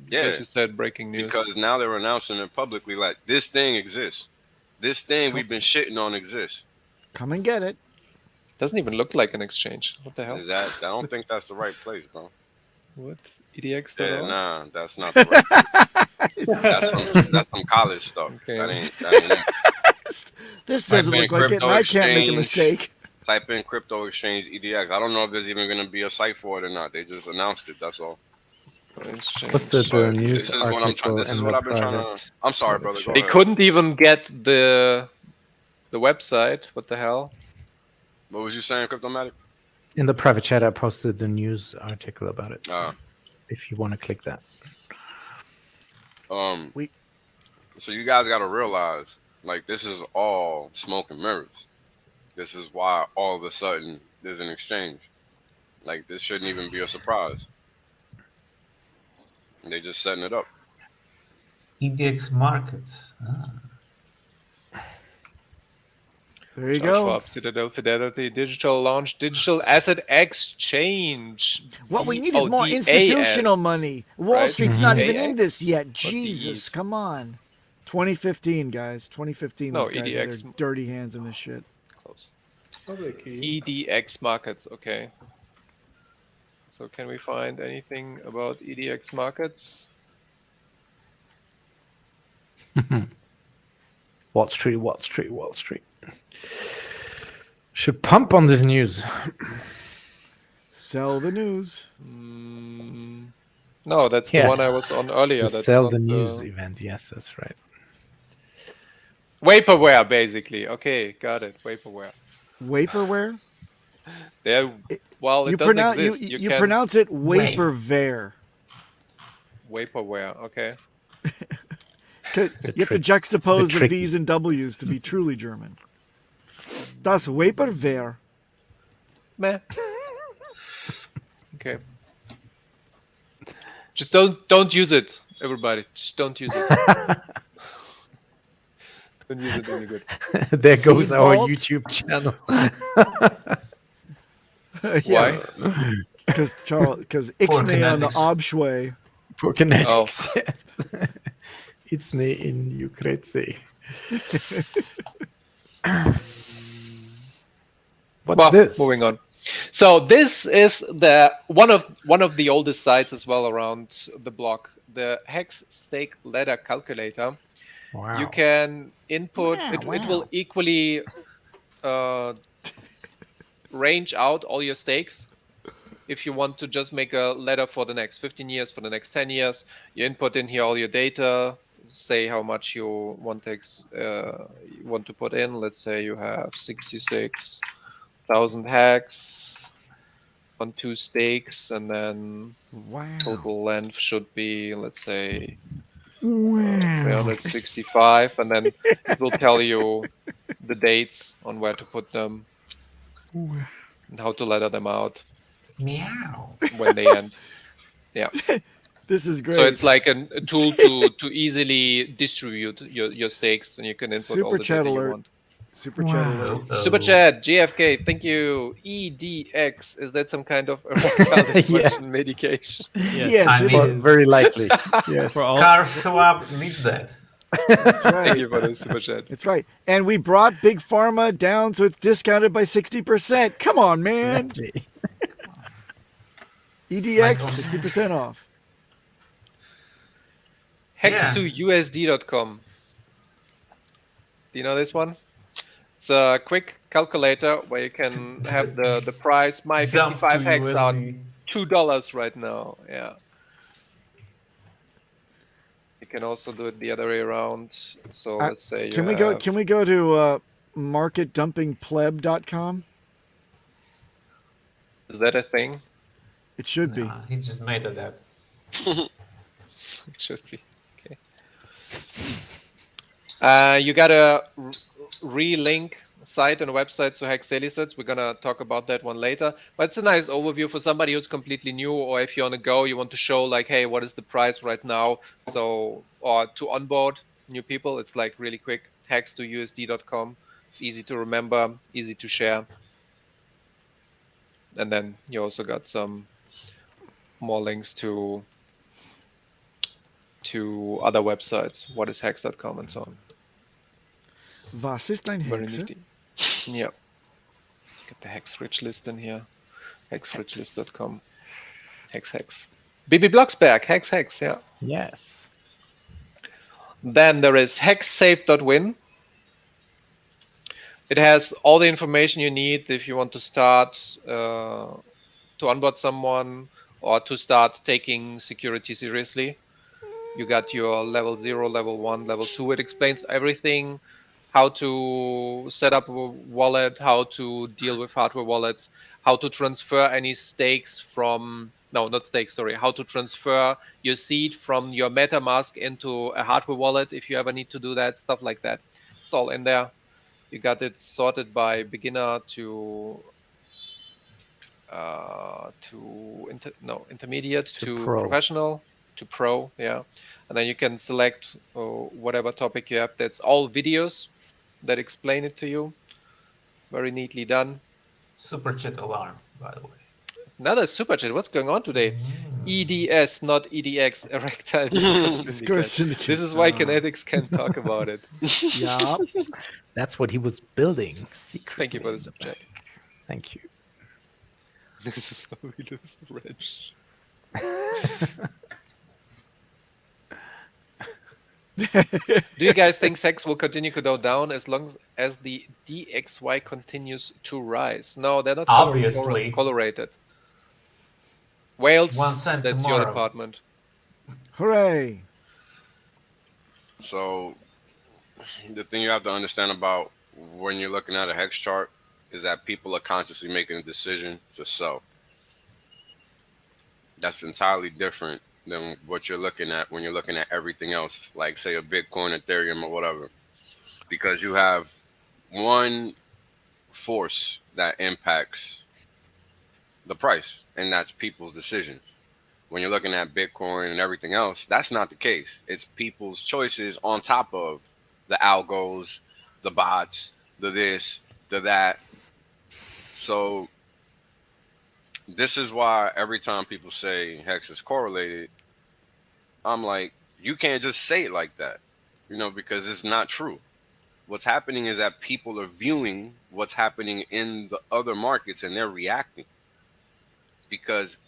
Yeah, Because you said breaking news. because now they're announcing it publicly, like, this thing exists. This thing we've been shitting on exists. Come and get it. Doesn't even look like an exchange. What the hell? Is that? I don't think that's the right place, bro. What? EDX? Yeah, nah, that's not the right. That's some college stuff. Okay. That ain't it. This Type doesn't in look like it, and crypto I can't make a exchange. mistake. Type in crypto exchange EDX. I don't know if there's even going to be a site for it or not. They just announced it. That's all. Exchange. What's the But news this is what I'm trying. article This is and what the I've been trying to. private? I'm sorry, brother. Go They ahead. couldn't even get the website. What the hell? What was you saying, Cryptomatic? In the private chat, I posted the news article about it. If you want to click that. So you guys got to realize, like, this is all smoke and mirrors. This is why all of a sudden there's an exchange. Like, this shouldn't even be a surprise. And they just setting it up. EDX markets. There you Charles go. Schwab, Citadel, Fidelity, Digital Launch, Digital Asset Exchange. What we need is more DAS. institutional money. Wall right? Street's not Mhm. even in AX? this yet. Or Jesus, DEs? come on. 2015, guys. 2015. No, Those guys EDX. had their dirty hands in this shit. Close. EDX markets, okay. So can we find anything about EDX markets? Wall Street, Wall Street, Wall Street. Should pump on this news. Sell the news. No, that's Yeah. the one I was on earlier. The That's sell not the news event. Yes, that's right. Vaporware, basically. Okay, got it. Vaporware. Vaporware? There. Well, it You, doesn't pronounce exist. you can pronounce it vaporware. Vaporware. Okay. 'Cause bit you have to tricky. juxtapose the tricky. V's and W's to be truly German. Das Vaporware. Meh. Okay. Just don't use it, everybody. Just don't use it. Don't use it when you're good. There goes Seed our vault? YouTube channel. Why? Because Ixnay on the kinetics. Obshway. Poor kinetics. It's ne in Ukraine. What's Well, this? moving on. So this is the one of the oldest sites as well around the block, the HEX stake ladder calculator. Wow. You can input it will equally range out all your stakes. If you want to just make a ladder for the next 15 years, for the next 10 years, you input in here all your data, say how much you want to put in. Let's say you have 66,000 HEX on 2 stakes, and then total length should be, let's say, 365, and then it will tell you the dates on where to put them and how to ladder them out Meow. when they end. Yeah. This is great. So it's like a tool to easily distribute your stakes, and you can input all Super the chat data you alert. want. Super chat alert. Uh-oh. Super chat, GFK, thank you. EDX, is that some kind of medication? Yes. Yes, I it mean- is. Very likely. Yes. For all Carl Schwab needs that. That's Thank right. you for the super chat. That's right. And we brought Big Pharma down so it's discounted by 60%. Come on, man. Exactly. EDX, Michael. 60% off. Yeah. Hex2USD.com. Do you know this one? It's a quick calculator where you can have the price, my Dump 55 to hex out USD. $2 right now. Yeah. You can also do it the other way around. So let's say Can we go to marketdumpingpleb.com? Is that a thing? It should be. Nah, he just made it up. It should be. Okay. You gotta relink site and website to Hex Daily Sets. We're gonna talk about that one later. But it's a nice overview for somebody who's completely new, or if you're on the go, you want to show like, hey, what is the price right now? So, or to onboard new people, it's like really quick. Hex2USD.com. It's easy to remember, easy to share. And then you also got some more links to other websites. What is hex.com and so on. Was ist ein Very Hexe? nifty. Yeah. Get the Hex rich list in here. Hexrichlist.com. Hex. BB Blocksberg, Hex, yeah. Yes. Then there is hexsafe.win. It has all the information you need if you want to start to onboard someone or to start taking security seriously. You got your level 0, level 1, level 2. It explains everything, how to set up a wallet, how to deal with hardware wallets, how to transfer any stakes from, no, not stakes, sorry, how to transfer your seed from your MetaMask into a hardware wallet if you ever need to do that, stuff like that. It's all in there. You got it sorted by beginner to intermediate to pro. professional to pro, yeah. And then you can select whatever topic you have. That's all videos that explain it to you. Very neatly done. Super chat alarm, by the way. Another super chat. What's going on today? EDS, not EDX. Erectile Discourse Syndicate. This is why Kinetics can't talk about it. Yeah. That's what he was building secretly. Thank you for the super chat. Thank you. This is how we lose the wrench. Do you guys think sex will continue to go down as long as the DXY continues to rise? No, they're not Obviously. colorated. Wales, 1 cent that's tomorrow. your department. Hooray. So the thing you have to understand about when you're looking at a hex chart is that people are consciously making a decision to sell. That's entirely different than what you're looking at when you're looking at everything else, like say a Bitcoin, Ethereum, or whatever, because you have one force that impacts the price, and that's people's decisions. When you're looking at Bitcoin and everything else, that's not the case. It's people's choices on top of the algos, the bots, the this, the that. So this is why every time people say Hex is correlated, I'm like, you can't just say it like that, because it's not true. What's happening is that people are viewing what's happening in the other markets and they're reacting, because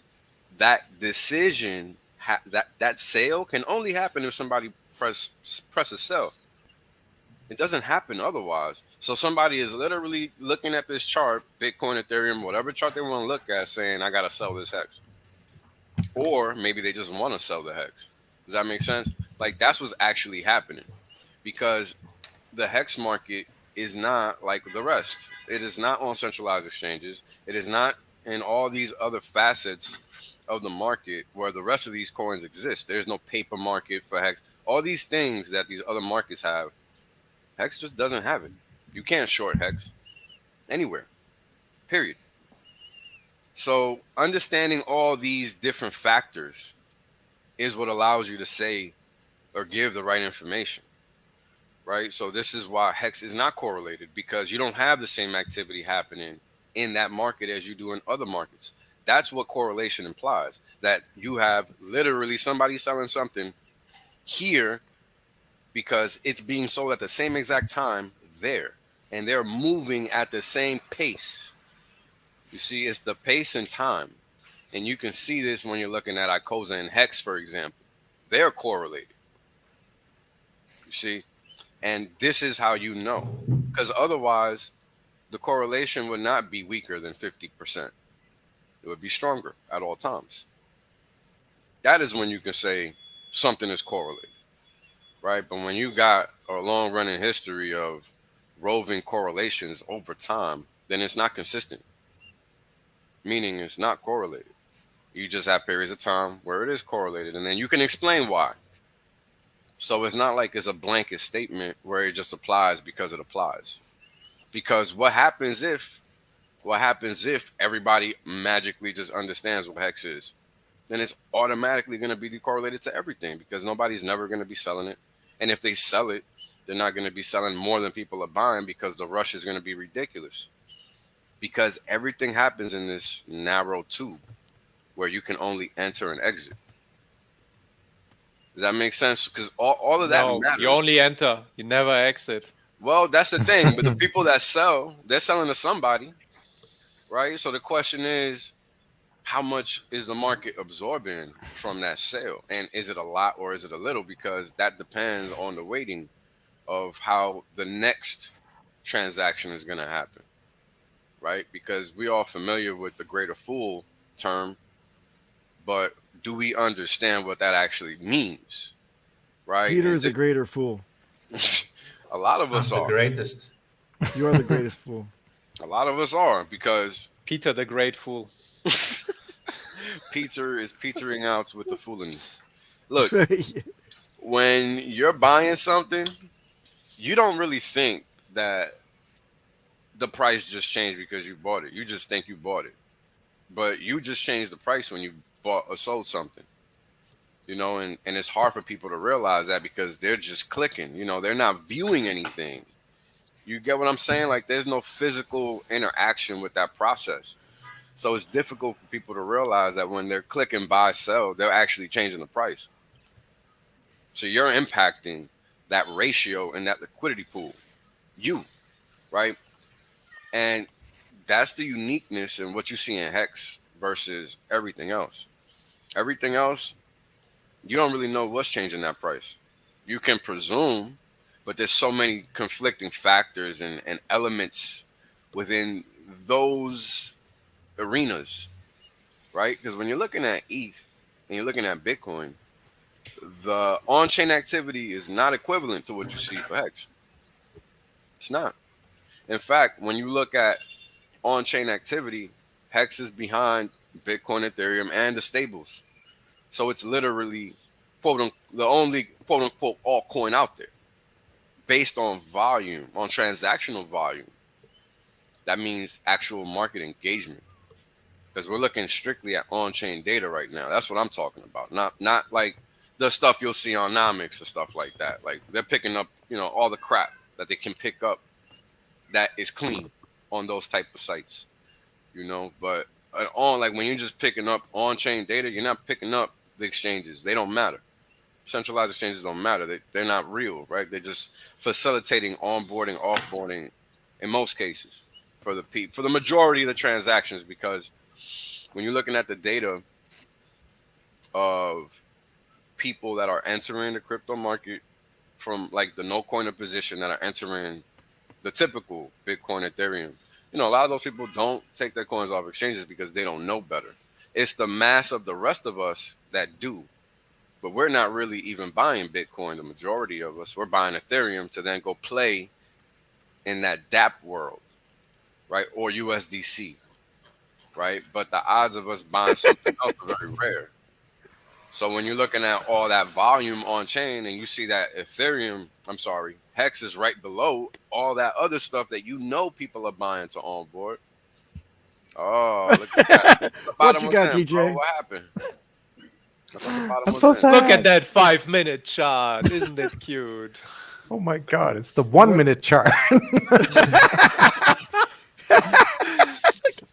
that decision, that sale can only happen if somebody press a sell. It doesn't happen otherwise. So somebody is literally looking at this chart, Bitcoin, Ethereum, whatever chart they want to look at, saying, I got to sell this Hex. Or maybe they just want to sell the Hex. Does that make sense? Like, that's what's actually happening, because the Hex market is not like the rest. It is not on centralized exchanges. It is not in all these other facets of the market where the rest of these coins exist. There's no paper market for Hex. All these things that these other markets have, Hex just doesn't have it. You can't short Hex anywhere, period. So understanding all these different factors is what allows you to say or give the right information, right? So this is why Hex is not correlated, because you don't have the same activity happening in that market as you do in other markets. That's what correlation implies, that you have literally somebody selling something here because it's being sold at the same exact time there, and they're moving at the same pace. You see, it's the pace and time, and you can see this when you're looking at Icosa and HEX, for example. They're correlated. You see, and this is how you know, because otherwise, the correlation would not be weaker than 50%. It would be stronger at all times. That is when you can say something is correlated, right? But when you got a long running history of roving correlations over time, then it's not consistent, meaning it's not correlated. You just have periods of time where it is correlated, and then you can explain why. So it's not like it's a blanket statement where it just applies because it applies. Because what happens if everybody magically just understands what HEX is? Then it's automatically going to be decorrelated to everything, because nobody's never going to be selling it. And if they sell it, they're not going to be selling more than people are buying, because the rush is going to be ridiculous. Because everything happens in this narrow tube where you can only enter and exit. Does that make sense? Because all of that matters. You only enter, you never exit. Well, that's the thing. But the people that sell, they're selling to somebody, right? So the question is, how much is the market absorbing from that sale? And is it a lot or is it a little? Because that depends on the weighting of how the next transaction is going to happen, right? Because we are familiar with the greater fool term, but do we understand what that actually means, right? Peter is a greater fool. A lot of us I'm are. the greatest. You are the greatest fool. A lot of us are, because Peter the Great Fool. Peter is petering out with the foolery. Look, when you're buying something, you don't really think that the price just changed because you bought it. You just think you bought it. But you just changed the price when you bought or sold something. You know, and it's hard for people to realize that, because they're just clicking. You know, they're not viewing anything. You get what I'm saying? Like, there's no physical interaction with that process. So it's difficult for people to realize that when they're clicking buy, sell, they're actually changing the price. So you're impacting that ratio in that liquidity pool. You, right? And that's the uniqueness in what you see in HEX versus everything else. Everything else, you don't really know what's changing that price. You can presume, but there's so many conflicting factors and elements within those arenas, right? Because when you're looking at ETH and you're looking at Bitcoin, the on-chain activity is not equivalent to what you see for HEX. It's not. In fact, when you look at on-chain activity, HEX is behind Bitcoin, Ethereum, and the stables. So it's literally the only quote-unquote altcoin out there based on volume, on transactional volume. That means actual market engagement. Because we're looking strictly at on-chain data right now. That's what I'm talking about. Not like the stuff you'll see on Nomics or stuff like that. Like, they're picking up, you know, all the crap that they can pick up that is clean on those type of sites, you know. But like when you're just picking up on-chain data, you're not picking up the exchanges. They don't matter. Centralized exchanges don't matter. They're not real, right? They're just facilitating onboarding, offboarding in most cases for the majority of the transactions. Because when you're looking at the data of people that are entering the crypto market from like the no coiner position that are entering the typical Bitcoin, Ethereum, you know, a lot of those people don't take their coins off exchanges because they don't know better. It's the mass of the rest of us that do. But we're not really even buying Bitcoin, the majority of us. We're buying Ethereum to then go play in that DApp world, right? Or USDC, right? But the odds of us buying something else are very rare. So when you're looking at all that volume on chain and you see that HEX is right below all that other stuff that you know people are buying to onboard. Oh, look at that. What you got, DJ? Bro, what happened? I'm so sad. Look at that 5-minute chart. Isn't it cute? Oh my god, it's the 1 minute chart.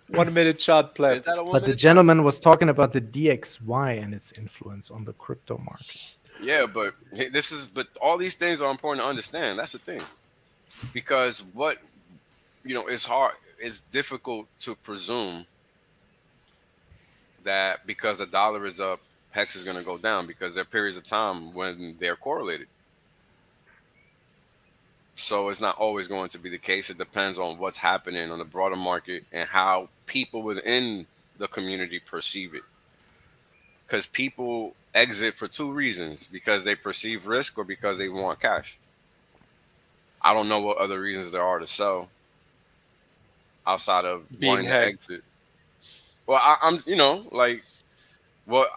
1 minute chart play. Is that a 1 But the minute gentleman was talking about the DXY and its influence on the crypto market. Yeah, but but all these things are important to understand. That's the thing, because it's hard. It's difficult to presume that because the dollar is up, Hex is going to go down, because there are periods of time when they're correlated. So it's not always going to be the case. It depends on what's happening on the broader market and how people within the community perceive it. Because people exit for two reasons: because they perceive risk or because they want cash. I don't know what other reasons there are to sell outside of Being wanting to hacked. exit. Well, I'm like, what,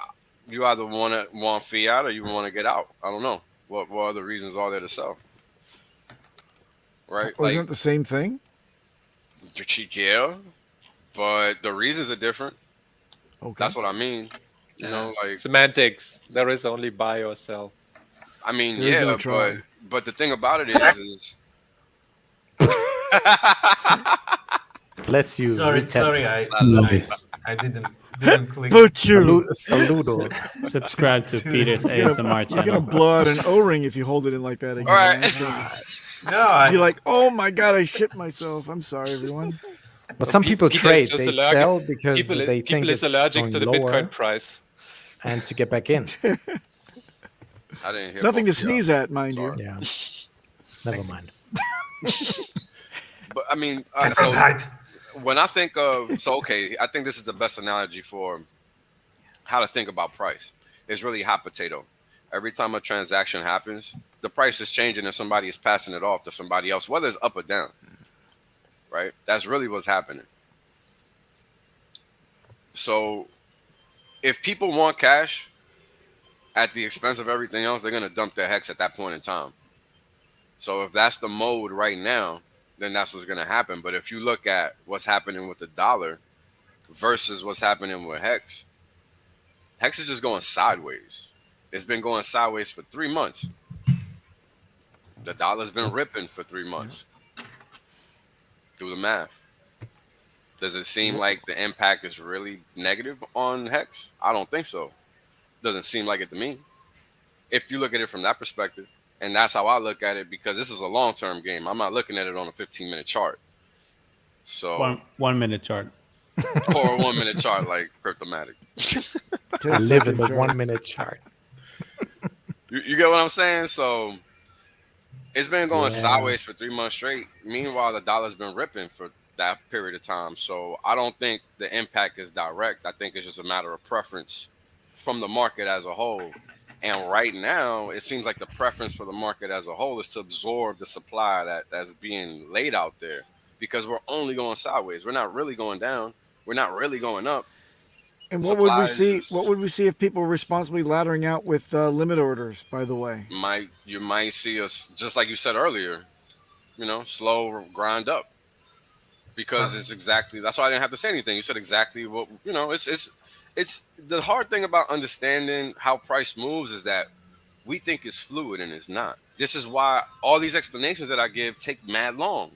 you either want fiat or you want to get out. I don't know what other reasons are there to sell. Right? Well, isn't it the same thing? Yeah, but the reasons are different. Okay. That's what I mean. Like semantics. There is only buy or sell. I mean, There is yeah, no try. but the thing about it is Bless you. Sorry, Nice. I didn't click. Boot you. Saludos. Subscribe to Peter's ASMR You're gonna channel. blow out an O-ring if you hold it in like that again. all right. No, You're like, oh my god, I shit myself. I'm sorry, everyone. But some people Peter is trade. just They allergic- sell because People, they think people it's is allergic going to the lower Bitcoin price. and to get back in. I didn't hear It's nothing to both of y'all. sneeze at, mind you. Sorry. Yeah. Never mind. But I mean, that's so not right. when I think of I think this is the best analogy for how to think about price. It's really hot potato. Every time a transaction happens, the price is changing and somebody is passing it off to somebody else, whether it's up or down. Right? That's really what's happening. So if people want cash at the expense of everything else, they're going to dump their Hex at that point in time. So if that's the mode right now, then that's what's going to happen. But if you look at what's happening with the dollar versus what's happening with Hex, Hex is just going sideways. It's been going sideways for 3 months. The dollar's been ripping for 3 months. Do the math. Does it seem like the impact is really negative on Hex? I don't think so. Doesn't seem like it to me. If you look at it from that perspective, and that's how I look at it, because this is a long-term game. I'm not looking at it on a 15-minute chart. So 1 minute chart. or a 1 minute chart like Cryptomatic. I live in the 1 minute chart. You get what I'm saying? So it's been going sideways for 3 months straight. Meanwhile, the dollar's been ripping for that period of time. So I don't think the impact is direct. I think it's just a matter of preference from the market as a whole. And right now, it seems like the preference for the market as a whole is to absorb the supply that's being laid out there, because we're only going sideways. We're not really going down. We're not really going up. And what would we Supplies see? is- What would we see if people were responsibly laddering out with limit orders? By the way, You might see us, just like you said earlier, slow grind up, because that's why I didn't have to say anything. You said exactly what, it's the hard thing about understanding how price moves is that we think it's fluid and it's not. This is why all these explanations that I give take mad long,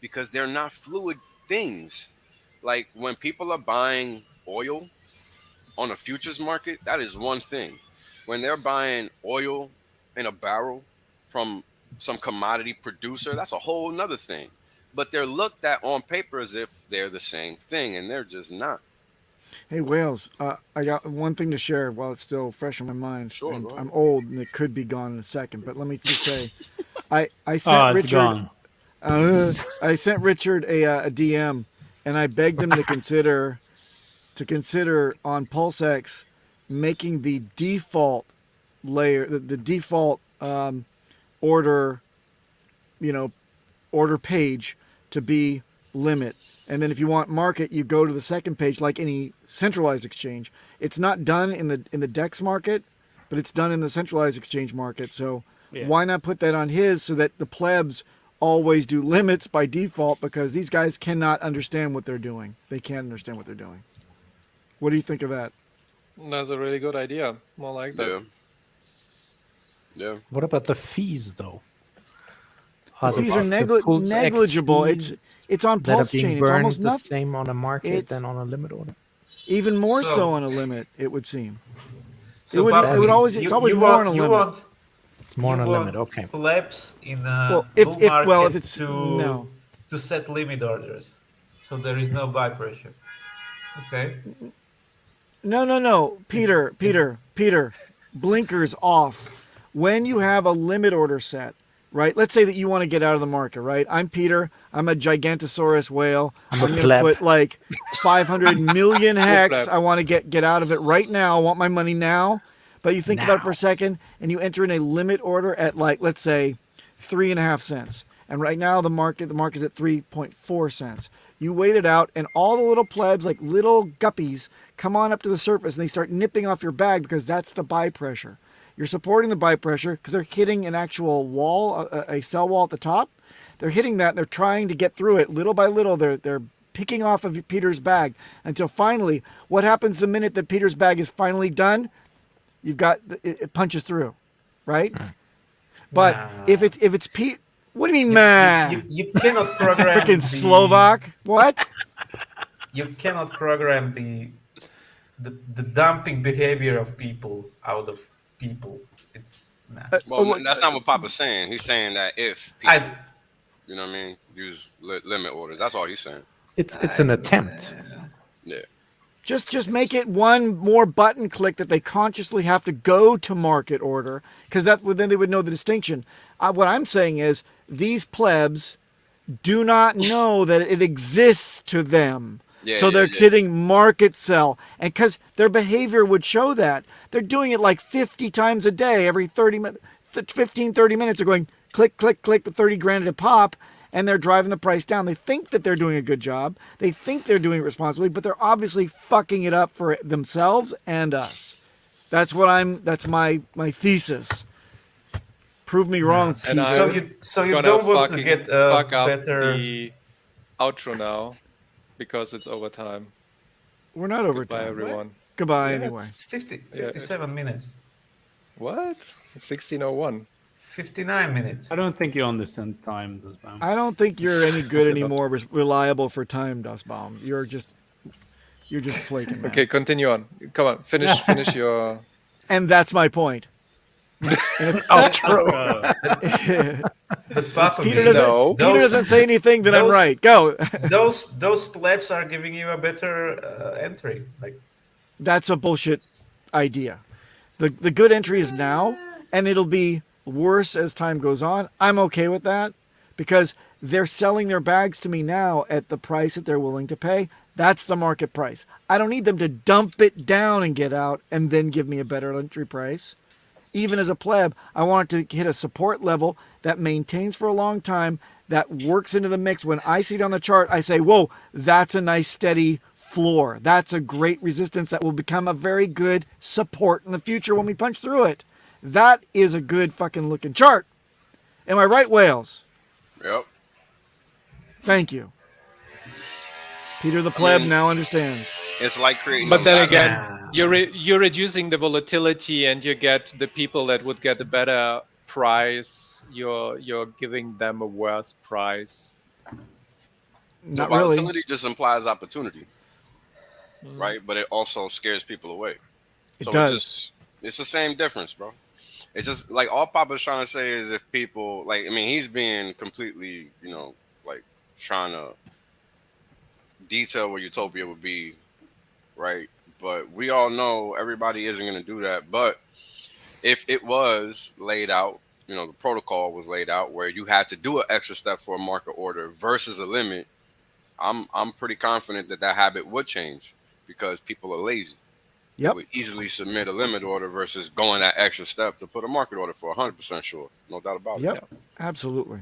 because they're not fluid things. Like when people are buying oil on a futures market, that is one thing. When they're buying oil in a barrel from some commodity producer, that's a whole nother thing. But they're looked at on paper as if they're the same thing, and they're just not. hey Wales, I got one thing to share while it's still fresh in my mind. Sure, And go ahead. I'm old and it could be gone in a second, but let me just say, I Oh, sent it's Richard. gone. I sent Richard a DM, and I begged him to consider on PulseX making the default layer, the default order, order page to be limit. And then if you want market, you go to the second page like any centralized exchange. It's not done in the DEX market, but it's done in the centralized exchange market. So why not put that on his so that the plebs always do limits by default, because these guys cannot understand what they're doing. They can't understand what they're doing. What do you think of that? That's a really good idea. More like that. Yeah. What about the fees, though? The fees are negligible. It's on that are Pulse being Chain. It's burned almost the nothing. same on a market It's- than on a limit order. Even more so So- on a limit, it would seem. So it Pablo, would always it's always more on a limit. It's more on a limit. Okay. Plebs in a Well, bull market if it's to set limit orders, so there is no buy pressure. Okay. No, Peter, blinkers off. When you have a limit order set, right? Let's say that you want to get out of the market, right? I'm Peter. I'm a Gigantosaurus whale. I'm going to pleb. put like 500 million hex. I want to get out of it right now. I want my money now. But you think about it for a second, and you enter in a limit order at like, let's say, 3.5 cents. And right now the market's at 3.4 cents. You wait it out, and all the little plebs, like little guppies, come on up to the surface, and they start nipping off your bag because that's the buy pressure. You're supporting the buy pressure because they're hitting an actual wall, a sell wall at the top. They're hitting that. And they're trying to get through it little by little. They're picking off of Peter's bag until finally, what happens the minute that Peter's bag is finally done? You've got it punches through, right? But if it's Pete, what do you mean, man? You cannot program freaking Slovak. What? You cannot program the dumping behavior of people out of people. It's well, that's not what Papa's saying. He's saying that if people, you know what I mean, use limit orders. That's all he's saying. It's an attempt. Yeah. Just make it one more button click that they consciously have to go to market order, because then they would know the distinction. What I'm saying is these plebs do not know that it exists to them. So they're hitting market sell. And because their behavior would show that. They're doing it like 50 times a day, every 30 minutes. They're going click, click, click with 30 grand at a pop. And they're driving the price down. They think that they're doing a good job. They think they're doing it responsibly, but they're obviously fucking it up for themselves and us. That's my thesis. Prove me wrong. And so you don't want to get fuck up better the outro now because it's overtime. We're not over Goodbye, time. everyone. Goodbye anyway. It's 57 minutes. What? 16:01. 59 minutes. I don't think you understand time, Dustbaum. I don't think you're any good anymore, reliable for time, Dustbaum. You're just flaking. Man. Okay, continue on. Come on, finish your. And that's my point. But Papa, Peter doesn't say anything, then I'm right. Go. those plebs are giving you a better entry. Like that's a bullshit idea. The good entry is now, and it'll be worse as time goes on. I'm okay with that because they're selling their bags to me now at the price that they're willing to pay. That's the market price. I don't need them to dump it down and get out and then give me a better entry price. Even as a pleb, I want it to hit a support level that maintains for a long time, that works into the mix. When I see it on the chart, I say, whoa, that's a nice steady floor. That's a great resistance that will become a very good support in the future when we punch through it. That is a good fucking looking chart. Am I right, Wales? Yep. Thank you. Peter the pleb now understands. It's like creating. But then again, you're reducing the volatility, and you get the people that would get a better price. You're giving them a worse price. Not volatility really. just implies opportunity, right? But it also scares people away. It does. It's the same difference, bro. It's just like all Papa's trying to say is if people like, I mean, he's being completely, like trying to detail what utopia would be, right? But we all know everybody isn't going to do that. But if it was laid out, the protocol was laid out where you had to do an extra step for a market order versus a limit, I'm pretty confident that habit would change because people are lazy. Yep. Would easily submit a limit order versus going that extra step to put a market order for 100% sure. No doubt about it. Yep, absolutely.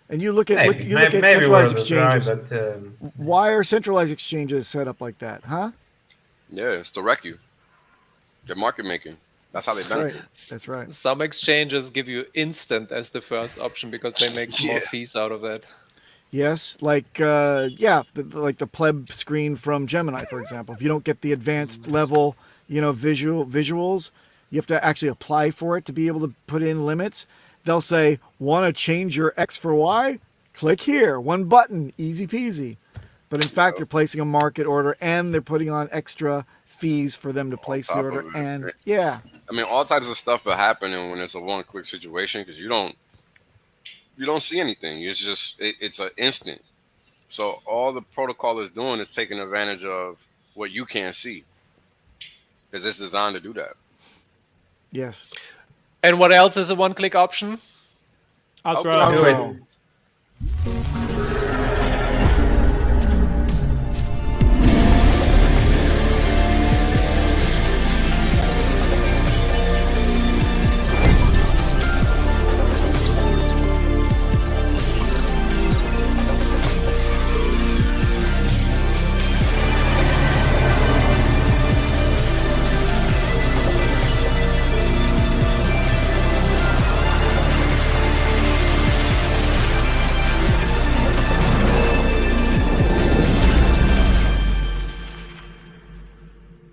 And you look at maybe centralized exchanges. But, why are centralized exchanges set up like that, huh? Yeah, it's to wreck you. They're market making. That's how they benefit. That's right. Some exchanges give you instant as the first option because they make more fees out of that. Yes, like like the pleb screen from Gemini, for example. If you don't get the advanced level, visuals, you have to actually apply for it to be able to put in limits. They'll say, want to change your X for Y? Click here, one button, easy peasy. But in fact, they're placing a market order and they're putting on extra fees for them to place the top order. of it. And yeah, I mean, all types of stuff are happening when it's a one-click situation because you don't see anything. It's just it's an instant. So all the protocol is doing is taking advantage of what you can't see because it's designed to do that. yes. And what else is a one-click option? Outro. Do Outro. it.